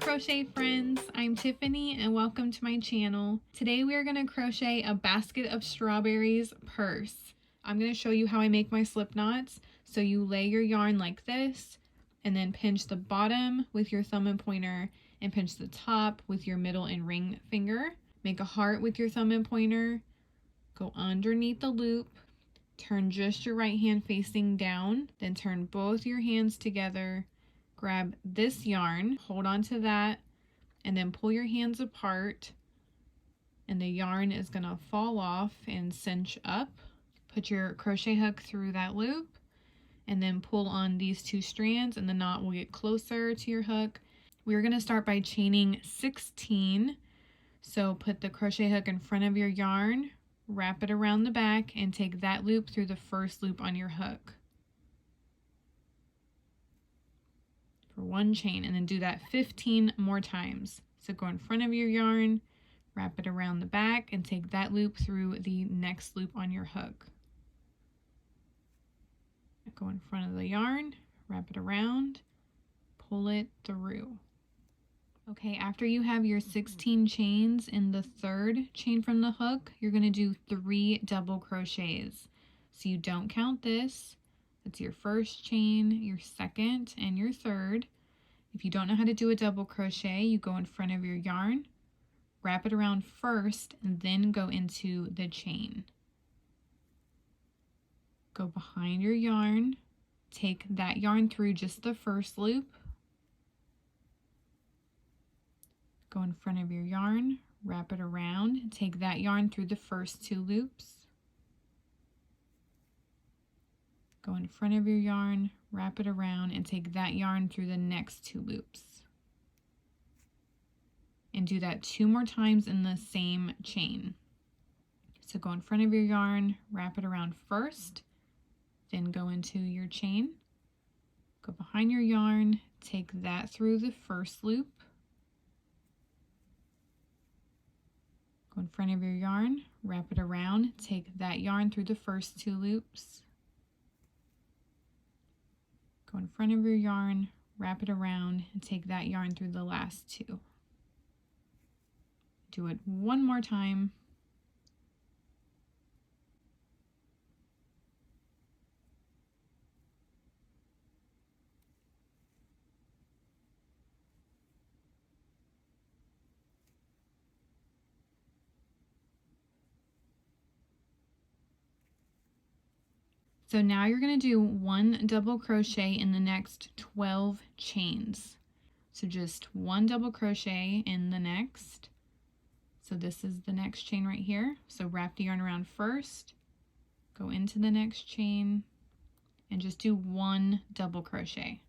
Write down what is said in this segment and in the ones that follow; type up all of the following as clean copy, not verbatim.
crochet friends, I'm Tiffany and welcome to my channel. Today we are going to crochet a basket of strawberries purse. I'm going to show you how I make my slip knots. So you lay your yarn like this and then pinch the bottom with your thumb and pointer and pinch the top with your middle and ring finger. Make a heart with your thumb and pointer, go underneath the loop, turn just your right hand facing down, then turn both your hands together. Grab this yarn, hold on to that, and then pull your hands apart, and the yarn is going to fall off and cinch up. Put your crochet hook through that loop and then pull on these two strands and the knot will get closer to your hook. We're going to start by chaining 16. So put the crochet hook in front of your yarn, wrap it around the back, and take that loop through the first loop on your hook. For one chain, and then do that 15 more times. So go in front of your yarn, wrap it around the back, and take that loop through the next loop on your hook. Go in front of the yarn, wrap it around, pull it through. Okay, after you have your 16 chains in the third chain from the hook, you're going to do 3 double crochets. So you don't count this. That's your first chain, your second, and your third. If you don't know how to do a double crochet, you go in front of your yarn, wrap it around first, and then go into the chain. Go behind your yarn, take that yarn through just the first loop, go in front of your yarn, wrap it around, take that yarn through the first 2 loops, go in front of your yarn, wrap it around, and take that yarn through the next 2 loops. And do that 2 more times in the same chain. So go in front of your yarn, wrap it around first, then go into your chain, go behind your yarn, take that through the first loop, go in front of your yarn, wrap it around, take that yarn through the first 2 loops, go in front of your yarn, wrap it around, and take that yarn through the last 2. Do it one more time. So now you're going to do 1 double crochet in the next 12 chains. So just 1 double crochet in the next. So this is the next chain right here. So wrap the yarn around first, go into the next chain, and just do 1 double crochet.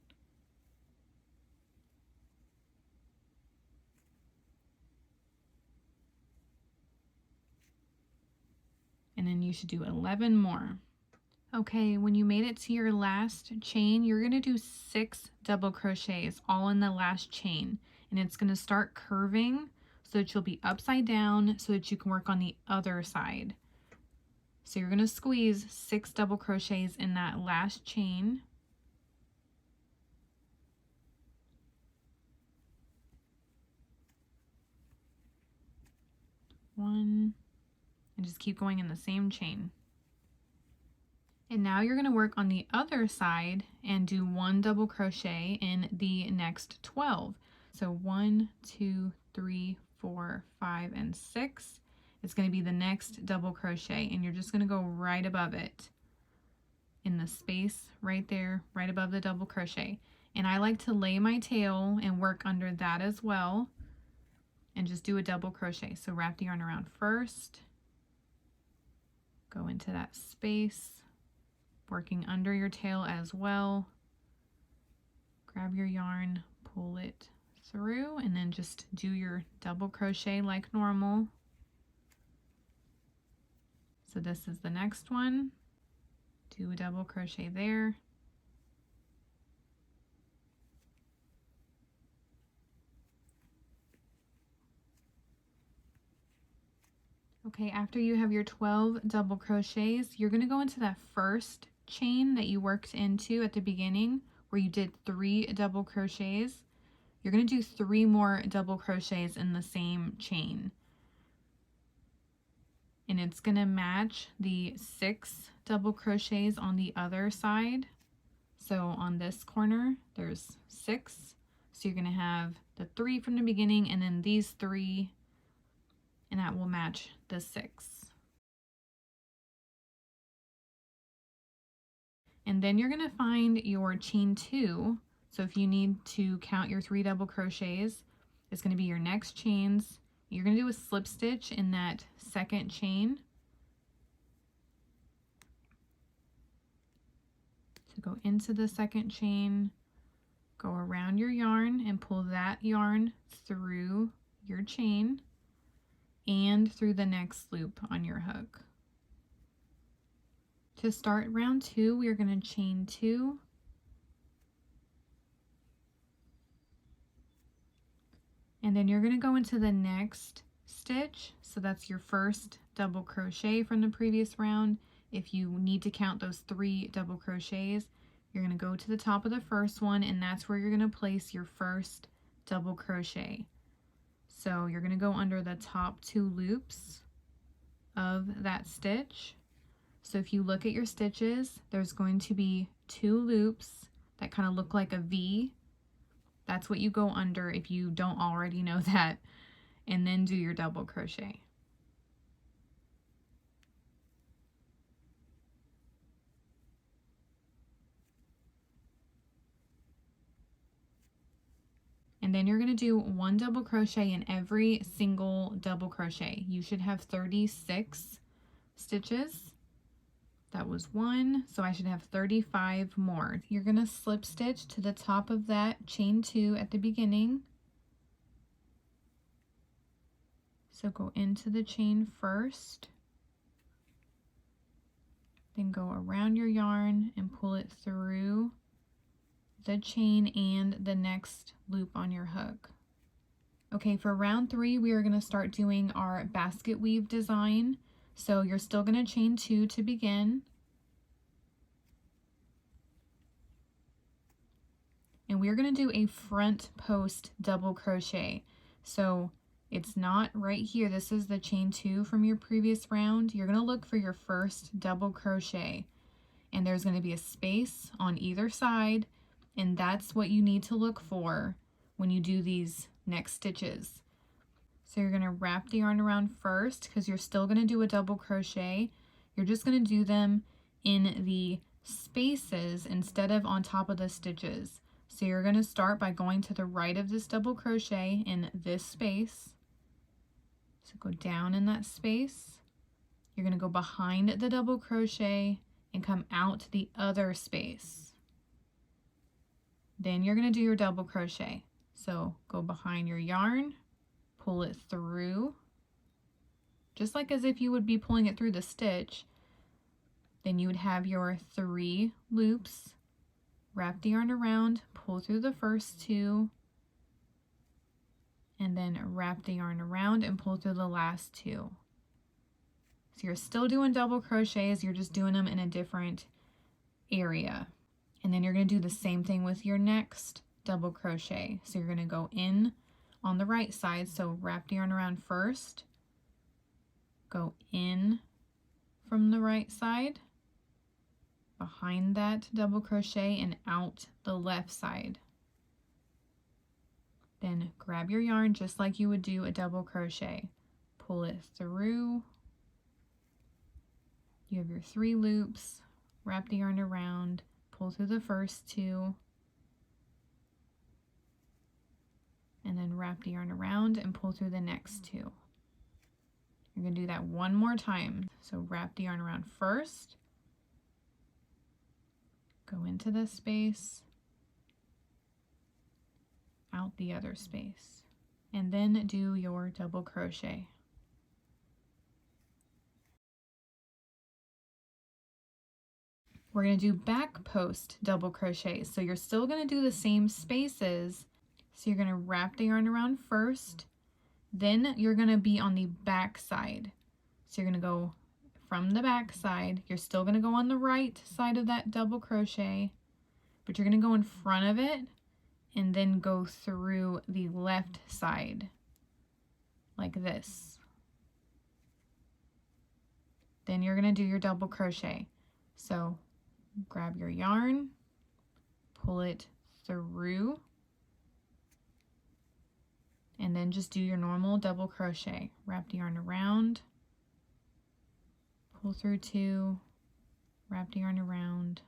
And then you should do 11 more. Okay, when you made it to your last chain, you're going to do 6 double crochets all in the last chain, and it's going to start curving so that you'll be upside down so that you can work on the other side. So you're going to squeeze 6 double crochets in that last chain. One, and just keep going in the same chain. And now you're going to work on the other side and do 1 double crochet in the next 12. So 1, 2, 3, 4, 5, and 6 is going to be the next double crochet, and you're just going to go right above it in the space right there, right above the double crochet. And I like to lay my tail and work under that as well and just do a double crochet. So wrap the yarn around first, go into that space, working under your tail as well. Grab your yarn, pull it through, and then just do your double crochet like normal. So this is the next one. Do a double crochet there. Okay, after you have your 12 double crochets, you're going to go into that first chain that you worked into at the beginning where you did 3 double crochets. you're going to do 3 more double crochets in the same chain. And it's going to match the 6 double crochets on the other side. So on this corner, there's 6. So you're going to have the 3 from the beginning and then these 3, and that will match the 6. And then you're going to find your chain 2. So if you need to count your 3 double crochets, it's going to be your next chains. You're going to do a slip stitch in that second chain. So go into the second chain, go around your yarn and pull that yarn through your chain and through the next loop on your hook. To start round 2, we are going to chain 2, and then you're going to go into the next stitch. So that's your first double crochet from the previous round. If you need to count those 3 double crochets, you're going to go to the top of the first one, and that's where you're going to place your first double crochet. So you're going to go under the top 2 loops of that stitch. So if you look at your stitches, there's going to be 2 loops that kind of look like a V. That's what you go under if you don't already know that, and then do your double crochet. And then you're going to do 1 double crochet in every single double crochet. You should have 36 stitches. That was 1, so I should have 35 more. You're going to slip stitch to the top of that chain 2 at the beginning. So go into the chain first, then go around your yarn and pull it through the chain and the next loop on your hook. Okay, for round 3, we are going to start doing our basket weave design. So you're still going to chain 2 to begin. And we're going to do a front post double crochet. So it's not right here. This is the chain 2 from your previous round. You're going to look for your first double crochet. And there's going to be a space on either side. And that's what you need to look for when you do these next stitches. So you're going to wrap the yarn around first because you're still going to do a double crochet. You're just going to do them in the spaces instead of on top of the stitches. So you're going to start by going to the right of this double crochet in this space. So go down in that space. You're going to go behind the double crochet and come out the other space. Then you're going to do your double crochet. So go behind your yarn, pull it through, just like as if you would be pulling it through the stitch. Then you would have your 3 loops, wrap the yarn around, pull through the first 2, and then wrap the yarn around and pull through the last 2. So you're still doing double crochets, you're just doing them in a different area. And then you're going to do the same thing with your next double crochet. So you're going to go in on the right side, so wrap the yarn around first, go in from the right side, behind that double crochet and out the left side. Then grab your yarn just like you would do a double crochet, pull it through. You have your 3 loops, wrap the yarn around, pull through the first 2, and then wrap the yarn around and pull through the next 2. You're going to do that one more time. So wrap the yarn around first, go into this space, out the other space, and then do your double crochet. We're going to do back post double crochets. So you're still going to do the same spaces. So you're going to wrap the yarn around first, then you're going to be on the back side. So you're going to go from the back side. You're still going to go on the right side of that double crochet, but you're going to go in front of it and then go through the left side like this. Then you're going to do your double crochet. So grab your yarn, pull it through, and then just do your normal double crochet. Wrap the yarn around, pull through 2, wrap the yarn around,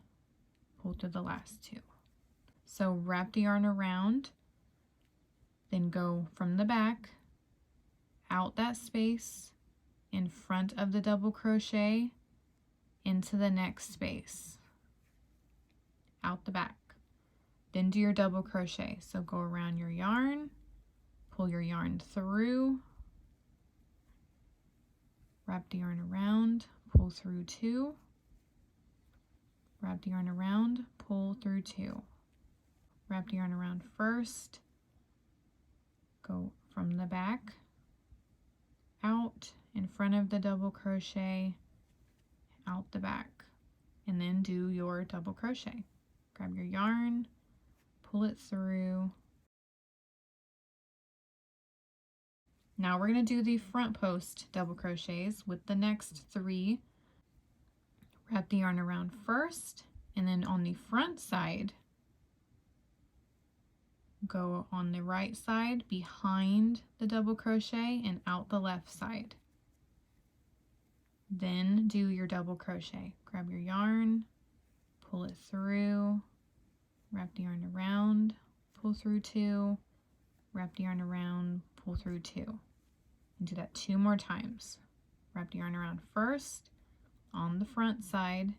pull through the last 2. So wrap the yarn around, then go from the back, out that space, in front of the double crochet, into the next space, out the back. Then do your double crochet. So go around your yarn, pull your yarn through, wrap the yarn around, pull through 2, wrap the yarn around, pull through 2. Wrap the yarn around first, go from the back, out, in front of the double crochet, out the back, and then do your double crochet. Grab your yarn, pull it through. Now we're going to do the front post double crochets with the next 3. Wrap the yarn around first, and then on the front side, go on the right side behind the double crochet and out the left side. Then do your double crochet. Grab your yarn, pull it through, wrap the yarn around, pull through 2, wrap the yarn around, pull through 2. And do that 2 more times. Wrap the yarn around first on the front side,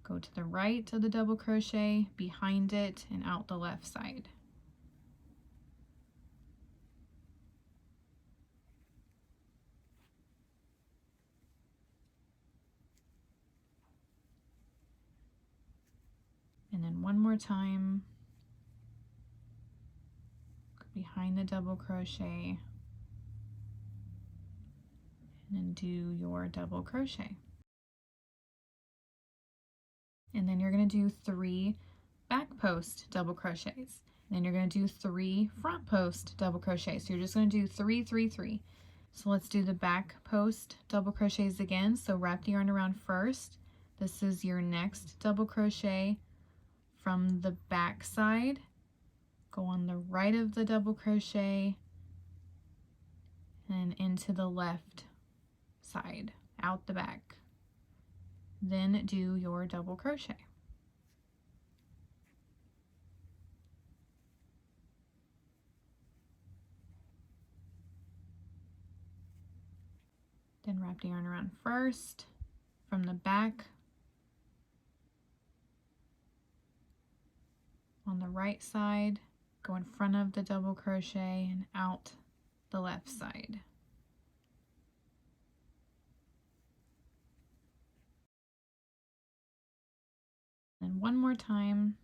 go to the right of the double crochet, behind it, and out the left side. And then 1 more time, behind the double crochet, and then do your double crochet. And then you're going to do 3 back post double crochets. And then you're going to do 3 front post double crochets. So you're just going to do 3, 3, 3. So let's do the back post double crochets again. So wrap the yarn around first. This is your next double crochet from the back side. Go on the right of the double crochet and into the left side, out the back. Then do your double crochet. Then wrap the yarn around first from the back on the right side, go in front of the double crochet and out the left side. And 1 more time.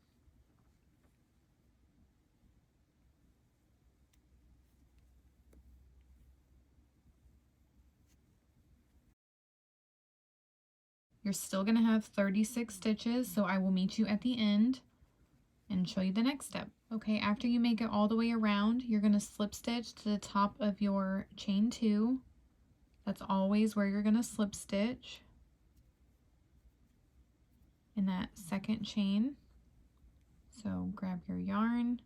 You're still going to have 36 stitches, so I will meet you at the end and show you the next step. Okay, after you make it all the way around, you're going to slip stitch to the top of your chain 2. That's always where you're going to slip stitch in that second chain. So grab your yarn,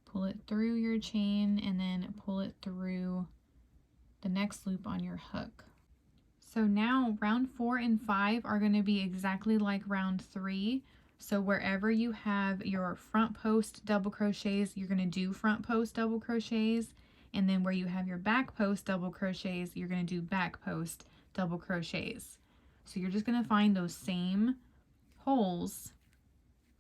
pull it through your chain, and then pull it through the next loop on your hook. So now round 4 and 5 are going to be exactly like round 3. So wherever you have your front post double crochets, you're going to do front post double crochets. And then where you have your back post double crochets, you're going to do back post double crochets. So you're just going to find those same holes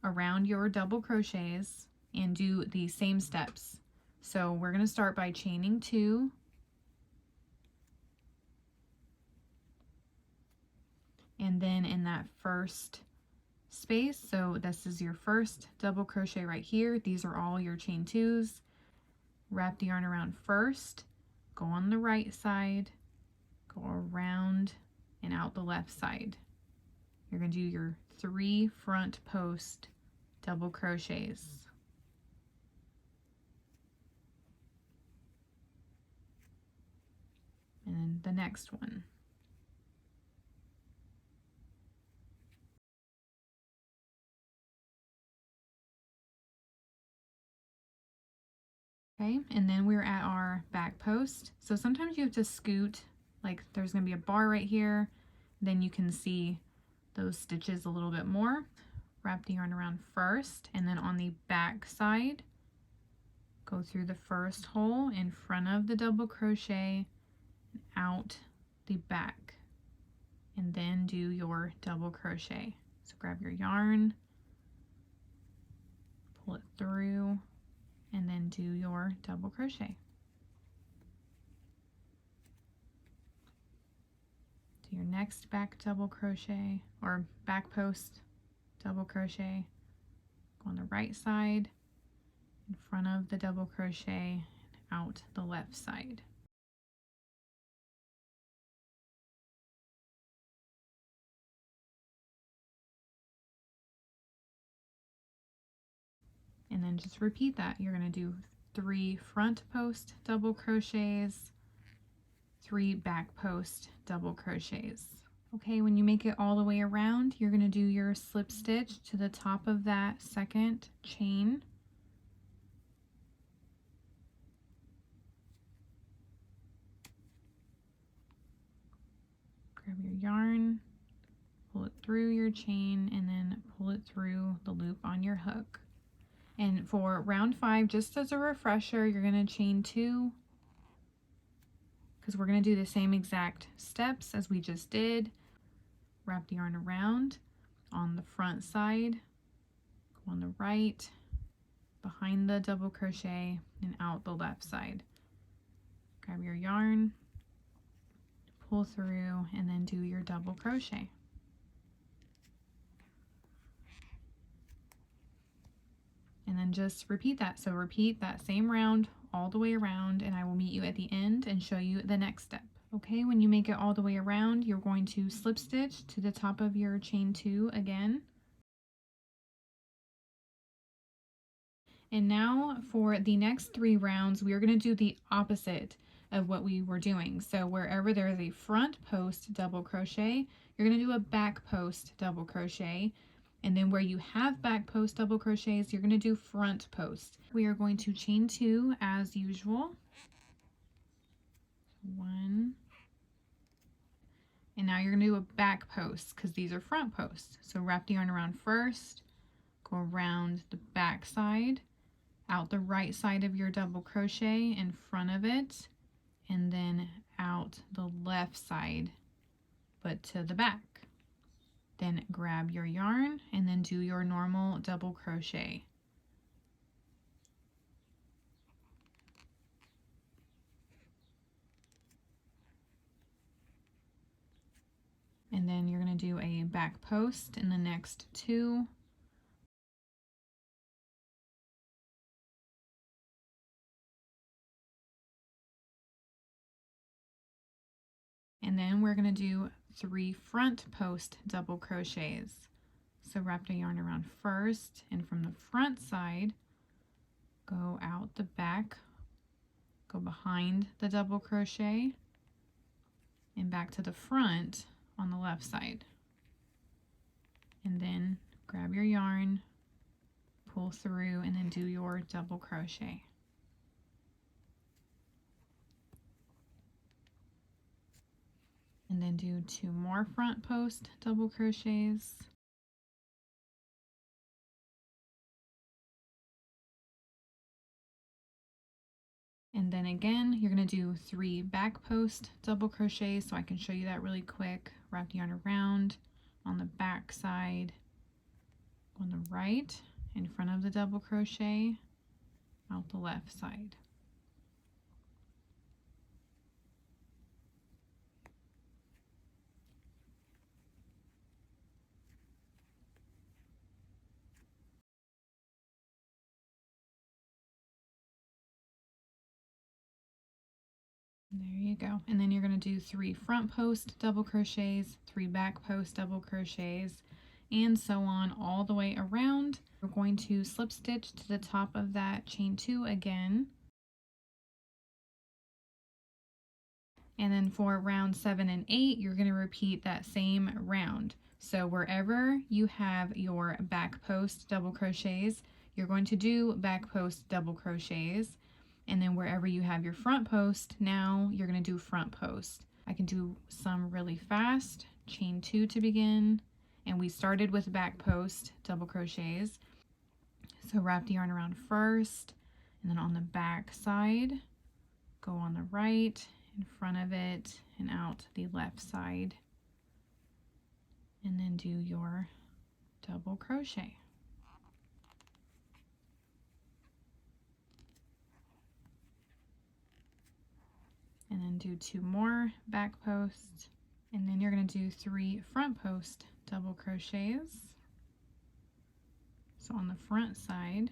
around your double crochets and do the same steps. So we're going to start by chaining 2. And then in that first space, so this is your first double crochet right here. These are all your chain 2s. Wrap the yarn around first, go on the right side, go around and out the left side. You're going to do your 3 front post double crochets. and then the next one. Okay, and then we're at our back post. So sometimes you have to scoot, like there's gonna be a bar right here, then you can see those stitches a little bit more. Wrap the yarn around first, and then on the back side, go through the first hole in front of the double crochet, out the back, and then do your double crochet. So grab your yarn, pull it through, and then do your double crochet. Do your next back double crochet or back post double crochet. Go on the right side in front of the double crochet, out the left side. And then just repeat that. You're going to do 3 front post double crochets, 3 back post double crochets. Okay, when you make it all the way around, you're going to do your slip stitch to the top of that second chain. Grab your yarn, pull it through your chain, and then pull it through the loop on your hook. And for round 5, just as a refresher, you're going to chain 2, because we're going to do the same exact steps as we just did. Wrap the yarn around on the front side, go on the right, behind the double crochet, and out the left side. Grab your yarn, pull through, and then do your double crochet. And then just repeat that. So repeat that same round all the way around, and I will meet you at the end and show you the next step. Okay, when you make it all the way around, you're going to slip stitch to the top of your chain 2 again. And now for the next 3 rounds, we are going to do the opposite of what we were doing. So wherever there is a front post double crochet, you're going to do a back post double crochet. And then where you have back post double crochets, you're going to do front post. We are going to chain 2 as usual. 1. And now you're going to do a back post because these are front posts. So wrap the yarn around first, go around the back side, out the right side of your double crochet in front of it, and then out the left side, but to the back. Then grab your yarn and then do your normal double crochet. And then you're going to do a back post in the next 2. And then we're going to do 3 front post double crochets. So wrap the yarn around first, and from the front side, go out the back, go behind the double crochet, and back to the front on the left side. And then grab your yarn, pull through, and then do your double crochet. And then do 2 more front post double crochets. And then again, you're going to do 3 back post double crochets, so I can show you that really quick. Wrap the yarn around on the back side, on the right, in front of the double crochet, out the left side. There you go. And then you're going to do 3 front post double crochets, 3 back post double crochets, and so on all the way around. We're going to slip stitch to the top of that chain 2 again. And then for round 7 and 8, you're going to repeat that same round. So wherever you have your back post double crochets, you're going to do back post double crochets. And then wherever you have your front post, now you're going to do front post. I can do some really fast. Chain 2 to begin. And we started with back post double crochets. So wrap the yarn around first, and then on the back side, go on the right, in front of it, and out the left side. And then do your double crochet. And then do 2 more back posts, and then you're going to do 3 front post double crochets. So on the front side,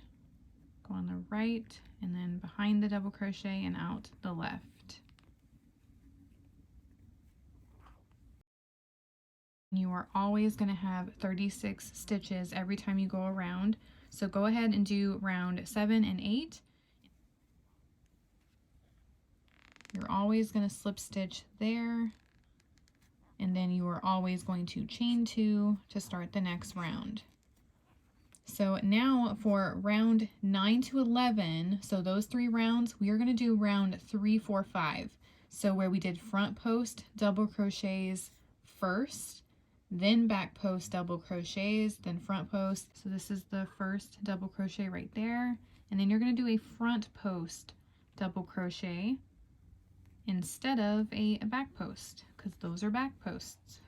go on the right, and then behind the double crochet and out the left. You are always going to have 36 stitches every time you go around. So go ahead and do round 7 and 8. You're always going to slip stitch there, and then you are always going to chain 2 to start the next round. So now for round 9 to 11, so those 3 rounds, we are going to do round 3, 4, 5. So where we did front post double crochets first, then back post double crochets, then front post. So this is the first double crochet right there. And then you're going to do a front post double crochet instead of a back post, because those are back posts.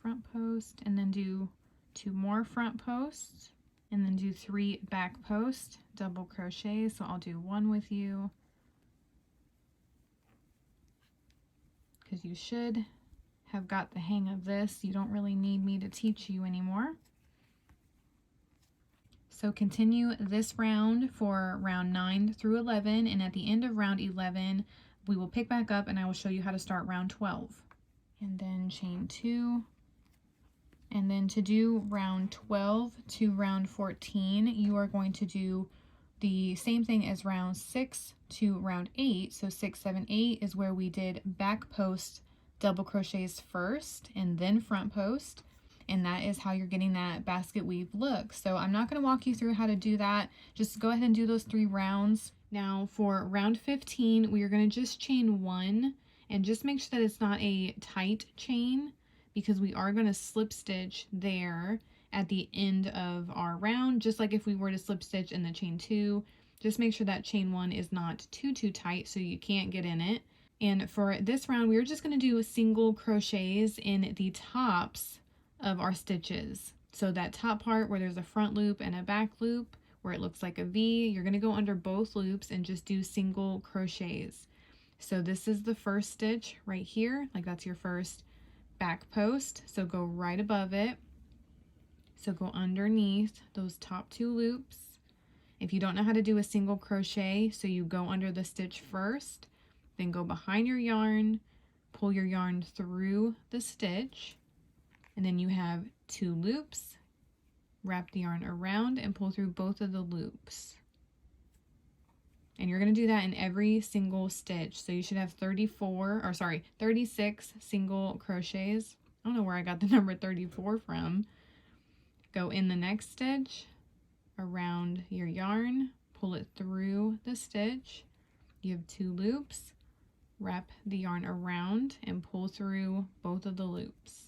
Front post, and then do 2 more front posts, and then do 3 back post double crochets. So I'll do 1 with you, because you should have got the hang of this. You don't really need me to teach you anymore. So continue this round for round 9 through 11, and at the end of round 11 we will pick back up and I will show you how to start round 12. And then chain 2. And then to do round 12 to round 14, you are going to do the same thing as round 6 to round 8. So 6, 7, 8 is where we did back post double crochets first and then front post. And that is how you're getting that basket weave look. So I'm not going to walk you through how to do that. Just go ahead and do those 3 rounds. Now for round 15, we are going to just chain 1 and just make sure that it's not a tight chain, because we are going to slip stitch there at the end of our round, just like if we were to slip stitch in the chain 2. Just make sure that chain 1 is not too tight so you can't get in it. And for this round, we're just going to do single crochets in the tops of our stitches. So that top part where there's a front loop and a back loop where it looks like a V, you're going to go under both loops and just do single crochets. So this is the first stitch right here, like that's your first back post, so go right above it. So go underneath those top 2 loops. If you don't know how to do a single crochet, so you go under the stitch first, then go behind your yarn, pull your yarn through the stitch, and then you have 2 loops. Wrap the yarn around and pull through both of the loops. And you're going to do that in every single stitch. So you should have 36 single crochets. I don't know where I got the number 34 from. Go in the next stitch, around your yarn, pull it through the stitch. You have 2 loops. Wrap the yarn around and pull through both of the loops.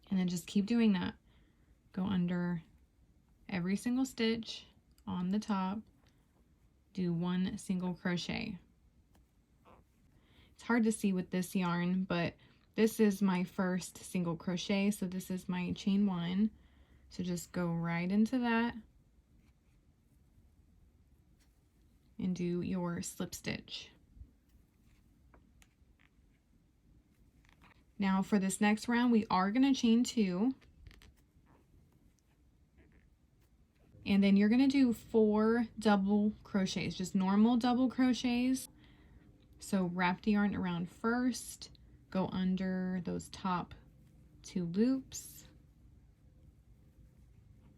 And then just keep doing that. Go under every single stitch on the top. Do 1 single crochet. It's hard to see with this yarn, but this is my first single crochet, so this is my chain 1. So just go right into that and do your slip stitch. Now for this next round, we are going to chain 2. And then you're going to do 4 double crochets, just normal double crochets. So wrap the yarn around first, go under those top 2 loops,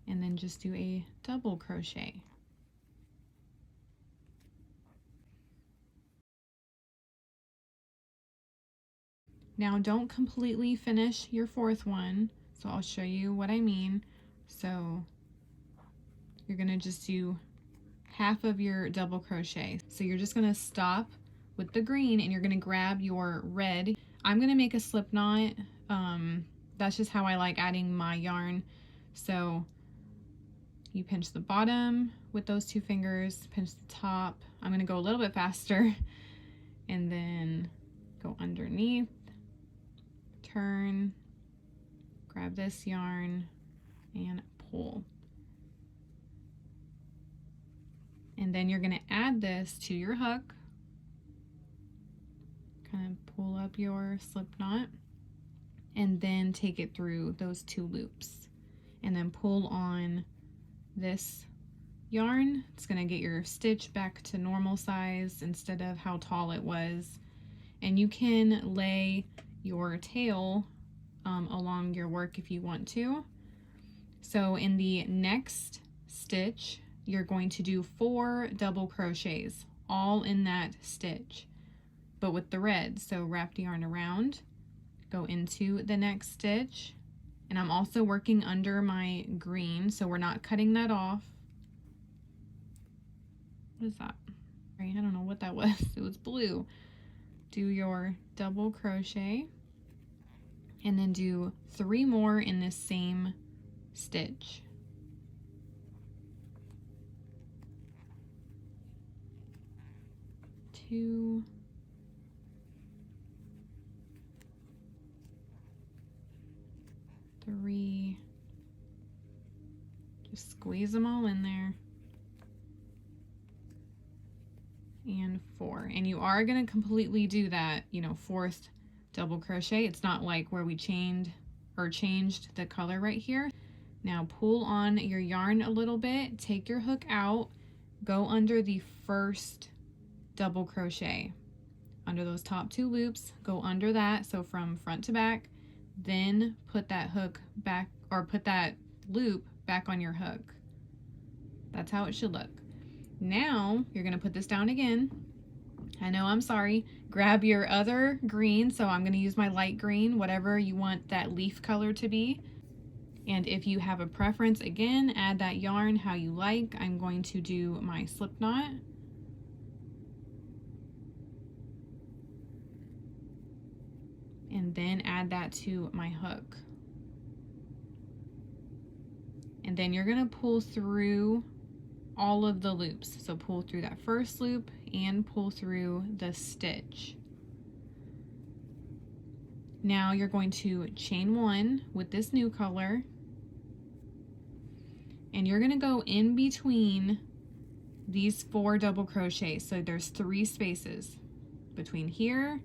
and then just do a double crochet. Now don't completely finish your fourth one, so I'll show you what I mean. So you're gonna just do half of your double crochet. So you're just gonna stop with the green and you're gonna grab your red. I'm gonna make a slip knot. That's just how I like adding my yarn. So you pinch the bottom with those two fingers, pinch the top. I'm gonna go a little bit faster and then go underneath, turn, grab this yarn and pull. And then you're gonna add this to your hook. Kind of pull up your slip knot and then take it through those two loops and then pull on this yarn. It's gonna get your stitch back to normal size instead of how tall it was. And you can lay your tail along your work if you want to. So in the next stitch, you're going to do 4 double crochets all in that stitch, but with the red. So wrap the yarn around, go into the next stitch, and I'm also working under my green, so we're not cutting that off. What is that? I don't know what that was. It was blue. Do your double crochet and then do 3 more in this same stitch. Two, 3, just squeeze them all in there, and 4. And you are going to completely do that, you know, 4th double crochet. It's not like where we changed the color right here. Now pull on your yarn a little bit, take your hook out, go under the first double crochet under those top 2 loops, go under that, so from front to back, then put that hook back, or put that loop back on your hook. That's how it should look. Now you're going to put this down again. I know, I'm sorry. Grab your other green, so I'm going to use my light green, whatever you want that leaf color to be. And if you have a preference, again, add that yarn how you like. I'm going to do my slip knot. And then add that to my hook. And then you're going to pull through all of the loops. So pull through that first loop and pull through the stitch. Now you're going to chain 1 with this new color, and you're going to go in between these 4 double crochets. So there's 3 spaces between here,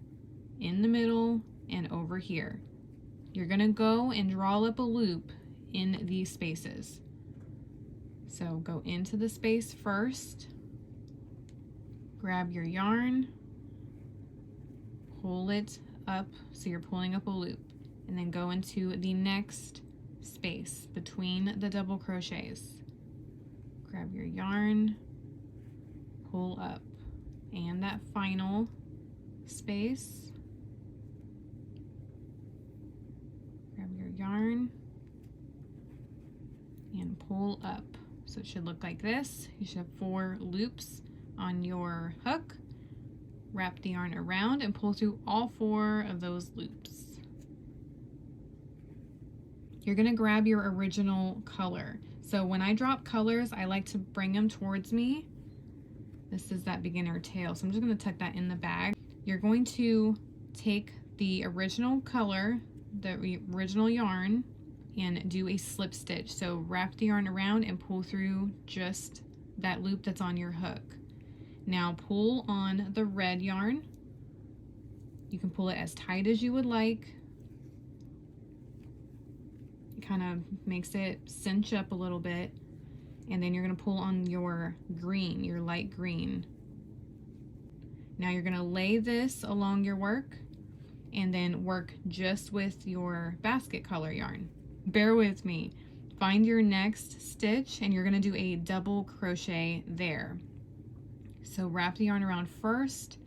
in the middle, and over here. You're going to go and draw up a loop in these spaces. So go into the space first, grab your yarn, pull it up, so you're pulling up a loop, and then go into the next space between the double crochets. Grab your yarn, pull up, and that final space, grab your yarn and pull up. So it should look like this. You should have 4 loops on your hook. Wrap the yarn around and pull through all 4 of those loops. You're going to grab your original color. So when I drop colors, I like to bring them towards me. This is that beginner tail, so I'm just going to tuck that in the bag. You're going to take the original color, the original yarn, and do a slip stitch. So wrap the yarn around and pull through just that loop that's on your hook. Now pull on the red yarn. You can pull it as tight as you would like. It kind of makes it cinch up a little bit. And then you're going to pull on your green, your light green. Now you're going to lay this along your work and then work just with your basket color yarn. Bear with me. If find your next stitch and you're going to do a double crochet there. So wrap the yarn around first,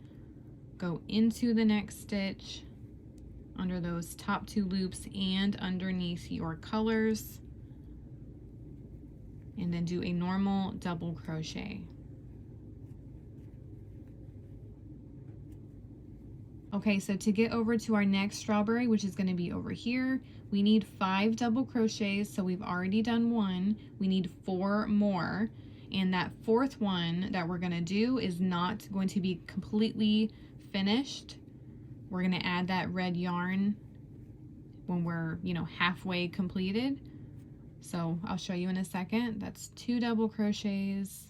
go into the next stitch under those top 2 loops and underneath your colors, and then do a normal double crochet. Okay, so to get over to our next strawberry, which is going to be over here, we need 5 double crochets. So we've already done 1. We need 4 more. And that 4th one that we're going to do is not going to be completely finished. We're going to add that red yarn when we're, halfway completed. So I'll show you in a second. That's 2 double crochets.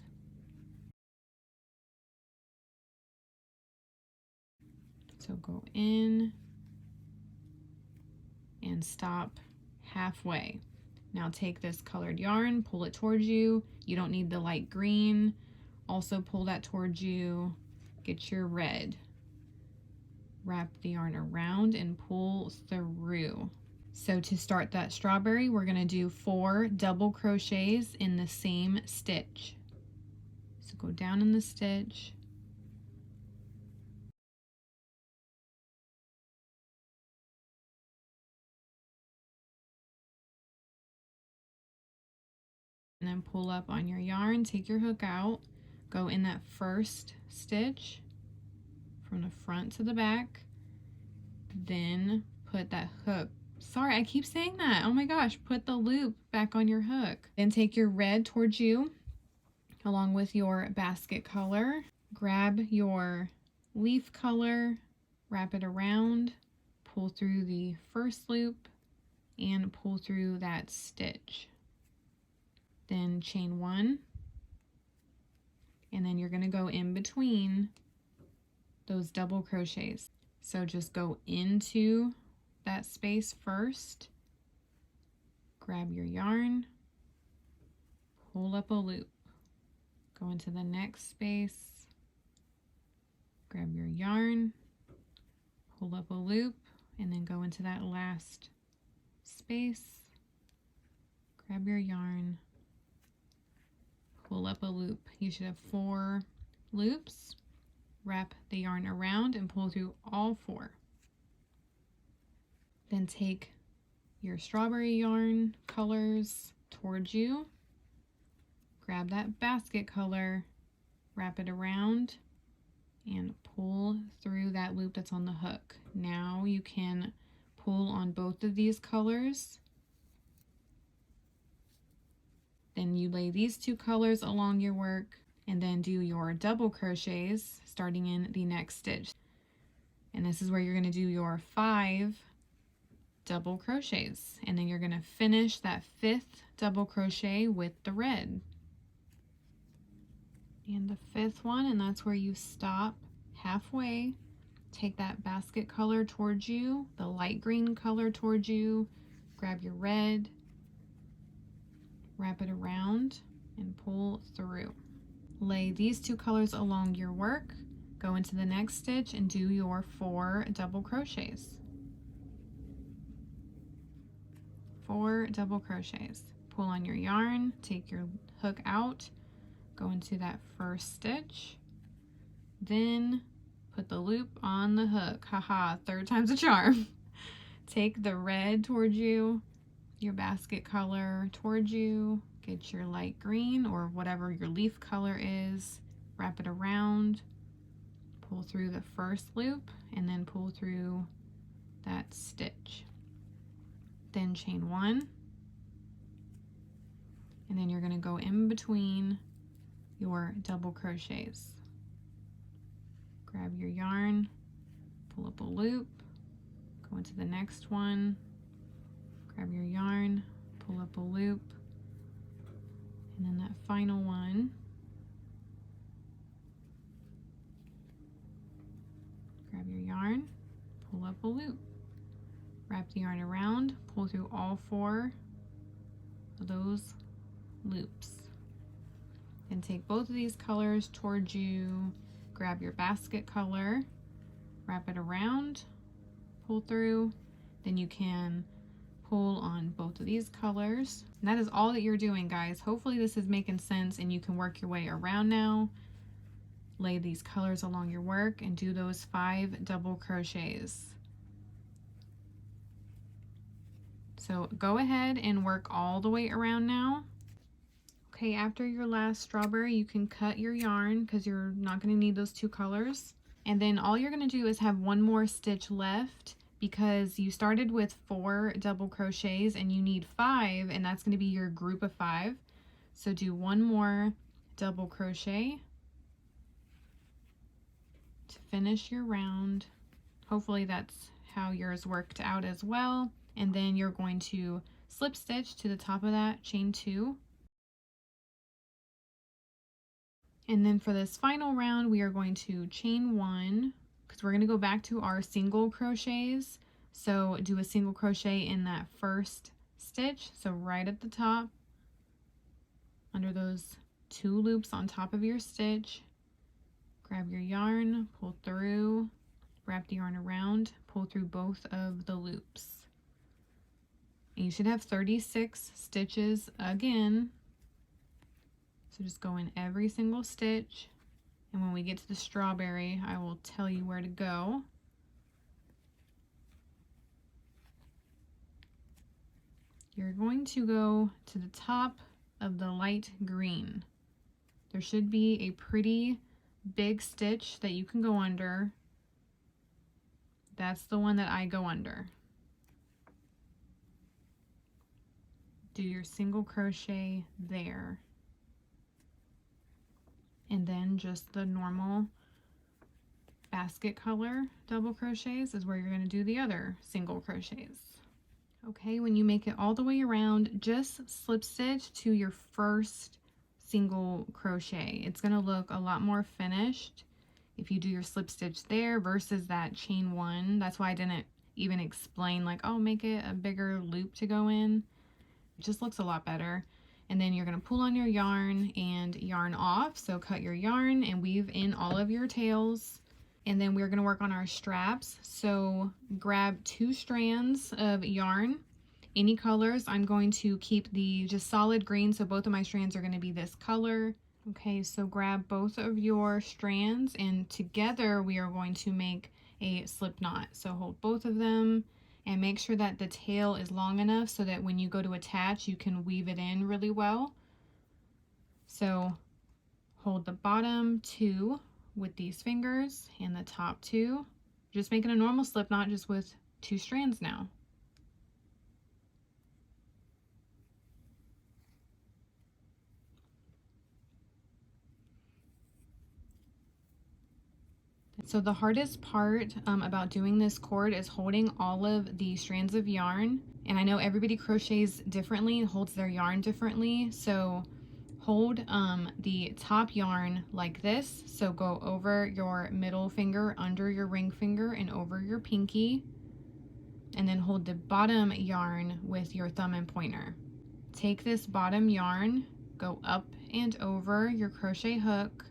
So go in and stop halfway. Now take this colored yarn, pull it towards you. You don't need the light green. Also pull that towards you. Get your red. Wrap the yarn around and pull through. So to start that strawberry, we're going to do 4 double crochets in the same stitch. So go down in the stitch. And then pull up on your yarn, take your hook out, go in that first stitch from the front to the back, then put that hook. Sorry, I keep saying that. Oh my gosh, put the loop back on your hook. Then take your red towards you along with your basket color. Grab your leaf color, wrap it around, pull through the first loop, and pull through that stitch. Then chain 1, and then you're going to go in between those double crochets. So just go into that space first, grab your yarn, pull up a loop, go into the next space, grab your yarn, pull up a loop, and then go into that last space, grab your yarn, pull up a loop. You should have 4 loops. Wrap the yarn around and pull through all 4. Then take your strawberry yarn colors towards you. Grab that basket color, wrap it around, and pull through that loop that's on the hook. Now you can pull on both of these colors. Then you lay these 2 colors along your work and then do your double crochets starting in the next stitch. And this is where you're going to do your 5 double crochets. And then you're going to finish that 5th double crochet with the red. And the 5th one, and that's where you stop halfway. Take that basket color towards you, the light green color towards you, grab your red, wrap it around and pull through. Lay these 2 colors along your work, go into the next stitch and do your 4 double crochets. 4 double crochets. Pull on your yarn, take your hook out, go into that first stitch, then put the loop on the hook. Haha, 3rd time's a charm. Take the red towards you, your basket color towards you, get your light green or whatever your leaf color is, wrap it around, pull through the first loop, and then pull through that stitch. Then chain 1, and then you're going to go in between your double crochets. Grab your yarn, pull up a loop, go into the next one, grab your yarn, pull up a loop, and then that final one, grab your yarn, pull up a loop, wrap the yarn around, pull through all 4 of those loops. Then take both of these colors towards you, grab your basket color, wrap it around, pull through, then you can pull on both of these colors. And that is all that you're doing, guys. Hopefully this is making sense and you can work your way around now. Lay these colors along your work and do those 5 double crochets. So go ahead and work all the way around now. Okay, after your last strawberry, you can cut your yarn because you're not going to need those 2 colors. And then all you're going to do is have 1 more stitch left because you started with 4 double crochets and you need 5, and that's going to be your group of 5. So do 1 more double crochet to finish your round. Hopefully that's how yours worked out as well. And then you're going to slip stitch to the top of that, chain 2. And then for this final round, we are going to chain 1 because we're going to go back to our single crochets. So do a single crochet in that first stitch. So right at the top, under those 2 loops on top of your stitch, grab your yarn, pull through, wrap the yarn around, pull through both of the loops. And you should have 36 stitches again. So just go in every single stitch. And when we get to the strawberry, I will tell you where to go. You're going to go to the top of the light green. There should be a pretty big stitch that you can go under. That's the one that I go under. Do your single crochet there. And then just the normal basket color double crochets is where you're going to do the other single crochets. Okay, when you make it all the way around, just slip stitch to your first single crochet. It's going to look a lot more finished if you do your slip stitch there versus that chain 1. That's why I didn't even explain like, oh, make it a bigger loop to go in. It just looks a lot better. And then you're going to pull on your yarn and yarn off. So cut your yarn and weave in all of your tails. And then we're going to work on our straps. So grab 2 strands of yarn, any colors. I'm going to keep the just solid green, so both of my strands are going to be this color. Okay, so grab both of your strands and together we are going to make a slip knot. So hold both of them and make sure that the tail is long enough so that when you go to attach, you can weave it in really well. So hold the bottom 2 with these fingers and the top 2. Just making a normal slip knot just with 2 strands now. So the hardest part about doing this cord is holding all of the strands of yarn. And I know everybody crochets differently, holds their yarn differently. So hold the top yarn like this. So go over your middle finger, under your ring finger, and over your pinky. And then hold the bottom yarn with your thumb and pointer. Take this bottom yarn, go up and over your crochet hook,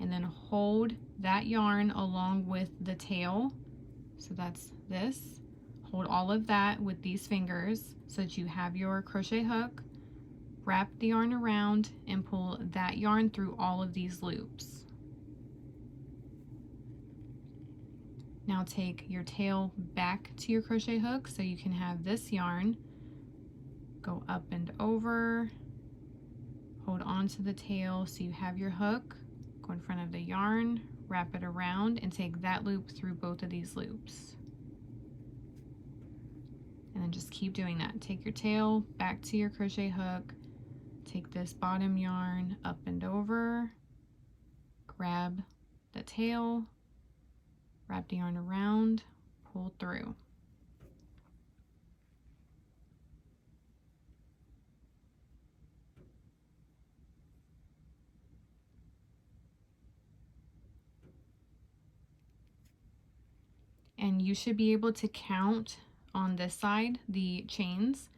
and then hold that yarn along with the tail. So that's this. Hold all of that with these fingers so that you have your crochet hook. Wrap the yarn around and pull that yarn through all of these loops. Now take your tail back to your crochet hook so you can have this yarn. Go up and over. Hold on to the tail so you have your hook. Go in front of the yarn, wrap it around, and take that loop through both of these loops. And then just keep doing that. Take your tail back to your crochet hook, take this bottom yarn up and over, grab the tail, wrap the yarn around, pull through. And you should be able to count on this side the chains,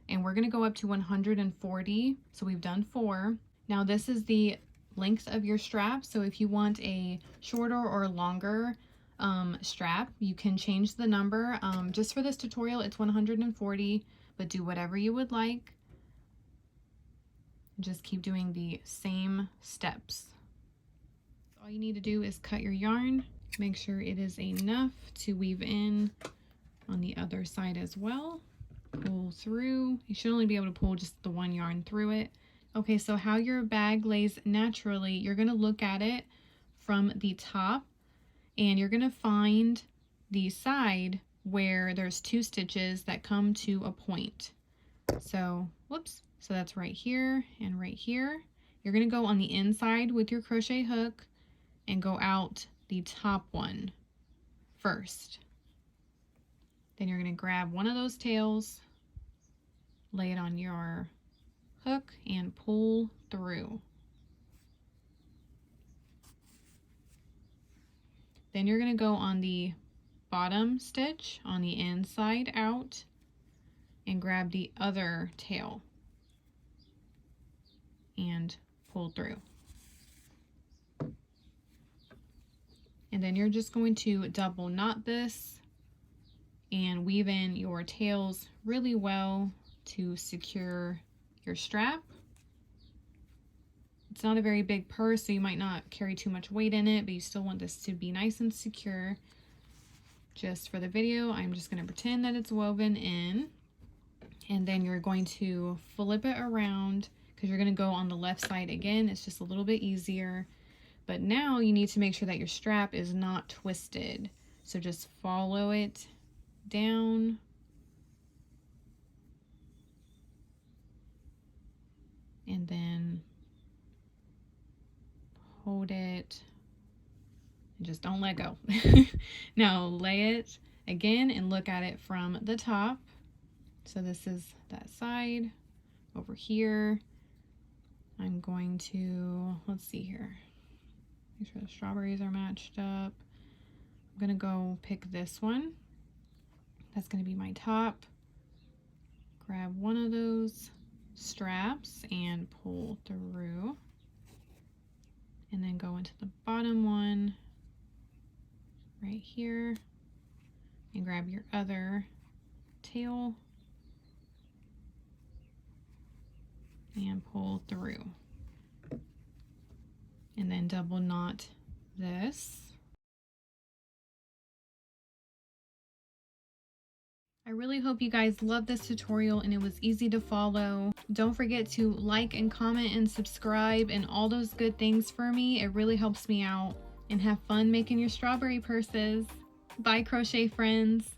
and we're going to go up to 140. So we've done 4. Now this is the length of your strap, so if you want a shorter or longer strap, you can change the number. Just for this tutorial it's 140, but do whatever you would like. Just keep doing the same steps. All you need to do is cut your yarn. Make sure it is enough to weave in on the other side as well. Pull through. You should only be able to pull just the one yarn through it. Okay, so how your bag lays naturally, you're going to look at it from the top and you're going to find the side where there's 2 stitches that come to a point. So, whoops, so that's right here and right here. You're going to go on the inside with your crochet hook and go out the top one first. Then you're going to grab one of those tails, lay it on your hook and pull through. Then you're going to go on the bottom stitch on the inside out and grab the other tail and pull through. And then you're just going to double knot this and weave in your tails really well to secure your strap. It's not a very big purse, so you might not carry too much weight in it, but you still want this to be nice and secure. Just for the video, I'm just going to pretend that it's woven in. And then you're going to flip it around because you're going to go on the left side again. It's just a little bit easier. But now you need to make sure that your strap is not twisted. So just follow it down. And then hold it and just don't let go. Now lay it again and look at it from the top. So this is that side over here. I'm going to, let's see here, make sure the strawberries are matched up. I'm gonna go pick this one. That's gonna be my top. Grab one of those straps and pull through. And then go into the bottom one right here and grab your other tail and pull through. And then double knot this. I really hope you guys loved this tutorial and it was easy to follow. Don't forget to like and comment and subscribe and all those good things for me. It really helps me out. And have fun making your strawberry purses. Bye, crochet friends.